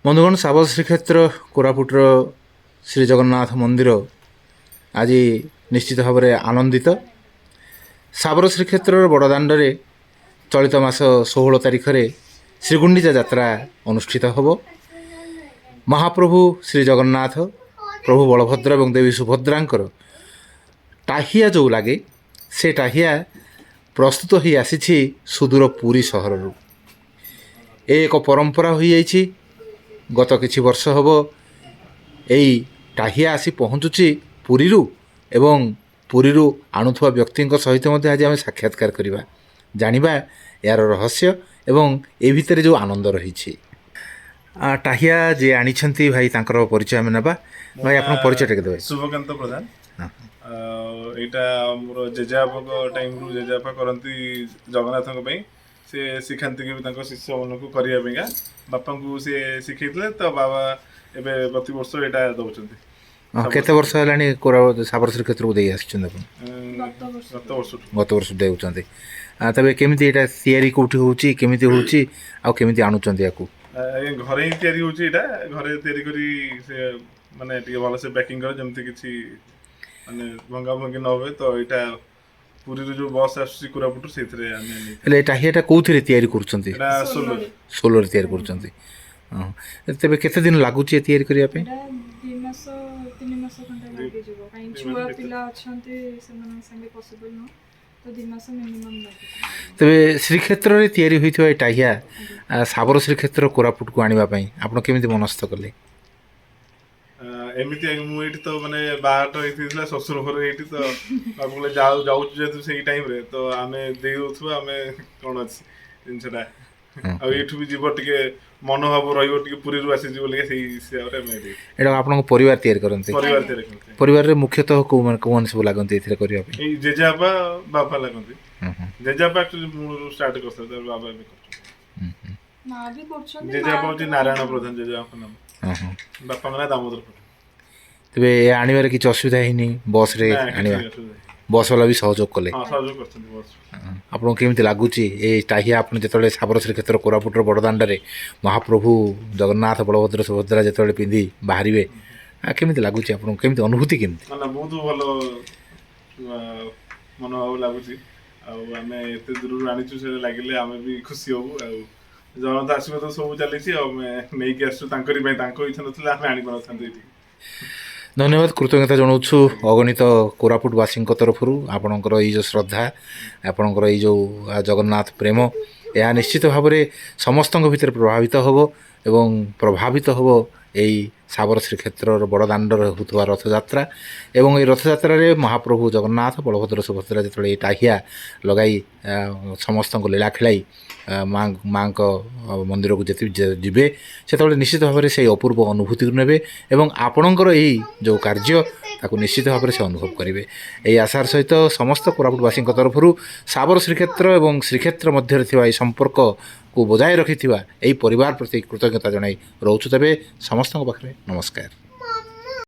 ବନ୍ଧୁଗଣ ସାବର ଶ୍ରୀକ୍ଷେତ୍ର କୋରାପୁଟର ଶ୍ରୀ ଜଗନ୍ନାଥ ମନ୍ଦିର ଆଜି ନିଶ୍ଚିତ ଭାବରେ ଆନନ୍ଦିତ। ସାବର ଶ୍ରୀକ୍ଷେତ୍ରର ବଡ଼ଦାଣ୍ଡରେ ଚଳିତ ମାସ 16 ତାରିଖରେ ଶ୍ରୀଗୁଣ୍ଡିଚା ଯାତ୍ରା ଅନୁଷ୍ଠିତ ହେବ। ମହାପ୍ରଭୁ ଶ୍ରୀ ଜଗନ୍ନାଥ, ପ୍ରଭୁ ବଳଭଦ୍ର ଏବଂ ଦେବୀ ସୁଭଦ୍ରାଙ୍କର ଟାହିଆ ଯେଉଁ ଲାଗେ, ସେ ଟାହିଆ ପ୍ରସ୍ତୁତ ହୋଇ ଆସିଛି ସୁଦୂର ପୁରୀ ସହରରୁ। ଏ ଏକ ପରମ୍ପରା ହୋଇଯାଇଛି। ଗତ କିଛି ବର୍ଷ ହେବ ଏଇ ଟାହିଆ ଆସି ପହଞ୍ଚୁଛି ପୁରୀରୁ ଏବଂ ପୁରୀରୁ ଆଣୁଥିବା ବ୍ୟକ୍ତିଙ୍କ ସହିତ ମଧ୍ୟ ଆଜି ଆମେ ସାକ୍ଷାତକାର କରିବା, ଜାଣିବା ଏହାର ରହସ୍ୟ ଏବଂ ଏ ଭିତରେ ଯେଉଁ ଆନନ୍ଦ ରହିଛି। ଟାହିଆ ଯିଏ ଆଣିଛନ୍ତି ଭାଇ, ତାଙ୍କର ପରିଚୟ ଆମେ ନେବା। ଭାଇ, ଆପଣଙ୍କ ପରିଚୟ ଟିକେ ଦେବେ। ଶୁଭକାନ୍ତ ପ୍ରଧାନ। ଏଇଟା ମୋର ଜେଜେବାପାଙ୍କ ଟାଇମରୁ ଜେଜେବାପା କରନ୍ତି ଜଗନ୍ନାଥଙ୍କ ପାଇଁ। ସେ ଶିଖାନ୍ତି କି ତାଙ୍କ ଶିଷ୍ୟମାନଙ୍କୁ କରିବା ପାଇଁକା। ବାପାଙ୍କୁ ସେ ଶିଖେଇଥିଲେ, ତ ବାବା ଏବେ ପ୍ରତିବର୍ଷ ଏଇଟା ଦେଉଛନ୍ତି। କେତେ ବର୍ଷ ହେଲାଣି ସାବର ଶ୍ରୀକ୍ଷେତ୍ରକୁ ଦେଇ ଆସିଛନ୍ତି ଆପଣ? ଗତ ବର୍ଷ ଦେଉଛନ୍ତି। ତେବେ କେମିତି ଏଇଟା ତିଆରି କେଉଁଠି ହେଉଛି, କେମିତି ହେଉଛି ଆଉ କେମିତି ଆଣୁଛନ୍ତି ୟାକୁ? ଘରେ ହିଁ ତିଆରି ହେଉଛି। ଏଇଟା ଘରେ ତିଆରି କରି ସେ ମାନେ ଟିକେ ଭଲସେ ପ୍ୟାକିଂ କରେ, ଯେମିତି କିଛି ମାନେ ଭଙ୍ଗାଭଙ୍ଗି ନ ହୁଏ। ତ ଏଇଟା ପୁରୀରୁ ଯେଉଁ ବସ୍ ଆସୁଛି କୋରାପୁଟ, ସେଇଥିରେ ଆମେ ହେଲେ ଏ ଟାହିଆଟା କେଉଁଥିରେ ତିଆରି କରୁଛନ୍ତି? ସୋଲରେ ତିଆରି କରୁଛନ୍ତି। ତେବେ କେତେ ଦିନ ଲାଗୁଛି ତିଆରି କରିବା ପାଇଁ? 2 ମାସ 3 ମାସ ଖଣ୍ଡେ ଲାଗିଯିବ। କାହିଁକି ଛୁଆ ପିଲା ଅଛନ୍ତି, ସେମାନଙ୍କ ସାଙ୍ଗେ ପସିବଲ୍ ନୁହଁ, ତ 2 ମାସ ମିନିମମ୍ ଲାଗିଯିବ। ତେବେ ଶ୍ରୀକ୍ଷେତ୍ରରେ ତିଆରି ହୋଇଥିବା ଏ ଟାହିଆ ସାବର ଶ୍ରୀକ୍ଷେତ୍ର କୋରାପୁଟକୁ ଆଣିବା ପାଇଁ ଆପଣ କେମିତି ମନସ୍ଥ କଲେ? ଏମିତି ମୁଁ ଏଇଠି ତ ମାନେ ବାହାଘର ହେଇଥିଲା, ଶ୍ୱଶୁର ଘର ଏଇଠି, ତ ବାବୁ ଯାଉଛୁ ଯେହେତୁ ସେଇ ଟାଇମରେ, ତ ଆମେ ଦେଇ ଦେଉଥିବା। ଆମେ କ'ଣ ଅଛି ଜିନିଷଟା, ଆଉ ଏଇଠୁ ବି ଯିବ ଟିକେ ମନୋଭାବ ରହିବ, ଟିକେ ପୁରୀରୁ ଆସିଯିବ ବୋଲି ସେଇ ହିସାବରେ ଆମେ ଏଇଟା ଆପଣଙ୍କ ପରିବାର ତିଆରି କରନ୍ତି? ପରିବାର ତିଆରି କରନ୍ତି। ପରିବାରରେ ମୁଖ୍ୟତଃ କୋଉମାନେ ସବୁ ଲାଗନ୍ତି ଏଥିରେ କରିବା ପାଇଁ? ଏଇ ଜେଜେବାପା ବାପା ଲାଗନ୍ତି। ଜେଜେବାପା ଆକ୍ଚୁଆଲି ମୁଁ ଷ୍ଟାର୍ଟ କରିଥିଲି, ବାବା ଏବେ କରୁଛନ୍ତି। ଜେଜେବାପା ହେଉଛି ନାରାୟଣ ପ୍ରଧାନ, ଜେଜେବାପାଙ୍କ ନାମ। ବାପାଙ୍କ ନାଁ ଦାମୋଦର ପ୍ରଧାନ। ତେବେ ଏ ଆଣିବାରେ କିଛି ଅସୁବିଧା ହେଇନି? ବସ୍ରେ ଆଣିବା, ବସ୍ ବାଲା ବି ସହଯୋଗ କଲେ? ଆପଣଙ୍କୁ କେମିତି ଲାଗୁଛି ଏ ଟାହିଆ ଆପଣ ଯେତେବେଳେ ସାବର ଶ୍ରୀକ୍ଷେତ୍ର କୋରାପୁଟର ବଡ଼ଦାଣ୍ଡରେ ମହାପ୍ରଭୁ ଜଗନ୍ନାଥ, ବଳଭଦ୍ର, ସୁଭଦ୍ରା ଯେତେବେଳେ ପିନ୍ଧି ବାହାରିବେ, କେମିତି ଲାଗୁଛି ଆପଣଙ୍କୁ? କେମିତି ଅନୁଭୂତି କେମିତି? ବହୁତ ଭଲ ମନୋଭାବ ଲାଗୁଛି। ଆଉ ଆମେ ଏତେ ଦୂରରୁ ଆଣିଛୁ, ସେ ଲାଗିଲେ ଆମେ ବି ଖୁସି ହବୁ। ଆଉ ଜଗନ୍ନାଥ ଆଶୀର୍ବାଦ ସବୁ ଚାଲିଛି, ଆଉ ଆମେ ନେଇକି ଆସିଛୁ ତାଙ୍କରି ପାଇଁ। ତାଙ୍କ ଇଚ୍ଛା ନଥିଲେ ଆମେ ଆଣିପାରିନଥାନ୍ତୁ ଏଇଠି। ଧନ୍ୟବାଦ, କୃତଜ୍ଞତା ଜଣାଉଛୁ ଅଗଣିତ କୋରାପୁଟବାସୀଙ୍କ ତରଫରୁ। ଆପଣଙ୍କର ଏଇ ଯେଉଁ ଶ୍ରଦ୍ଧା, ଆପଣଙ୍କର ଏଇ ଯେଉଁ ଜଗନ୍ନାଥ ପ୍ରେମ, ଏହା ନିଶ୍ଚିତ ଭାବରେ ସମସ୍ତଙ୍କ ଭିତରେ ପ୍ରଭାବିତ ହେବ ଏବଂ ପ୍ରଭାବିତ ହେବ ଏଇ ସାବର ଶ୍ରୀକ୍ଷେତ୍ରର ବଡ଼ଦାଣ୍ଡରେ ହେଉଥିବା ରଥଯାତ୍ରା। ଏବଂ এই ରଥଯାତ୍ରାରେ ମହାପ୍ରଭୁ ଜଗନ୍ନାଥ, ବଳଭଦ୍ର, ସୁଭଦ୍ରା ଯେତେବେଳେ ଏଇ ଟାହିଆ ଲଗାଇ ସମସ୍ତଙ୍କୁ ଲୀଳା ଖେଳାଇ ମାଙ୍କ ମନ୍ଦିରକୁ ଯେତେ ଯିବେ, ସେତେବେଳେ ନିଶ୍ଚିତ ଭାବରେ ସେଇ ଅପୂର୍ବ ଅନୁଭୂତିକୁ ନେବେ ଏବଂ ଆପଣଙ୍କର ଏଇ ଯେଉଁ କାର୍ଯ୍ୟ, ତାକୁ ନିଶ୍ଚିତ ଭାବରେ ସେ ଅନୁଭବ କରିବେ। ଏହି ଆଶାର ସହିତ ସମସ୍ତ କୋରାପୁଟବାସୀଙ୍କ ତରଫରୁ ସାବର ଶ୍ରୀକ୍ଷେତ୍ର ଏବଂ ଶ୍ରୀକ୍ଷେତ୍ର ମଧ୍ୟରେ ଥିବା ଏହି ସମ୍ପର୍କକୁ ବଜାୟ ରଖିଥିବା ଏହି ପରିବାର ପ୍ରତି କୃତଜ୍ଞତା ଜଣାଇ ରହୁଛୁ। ତେବେ ସମସ୍ତଙ୍କ ପାଖରେ ନମସ୍କାର।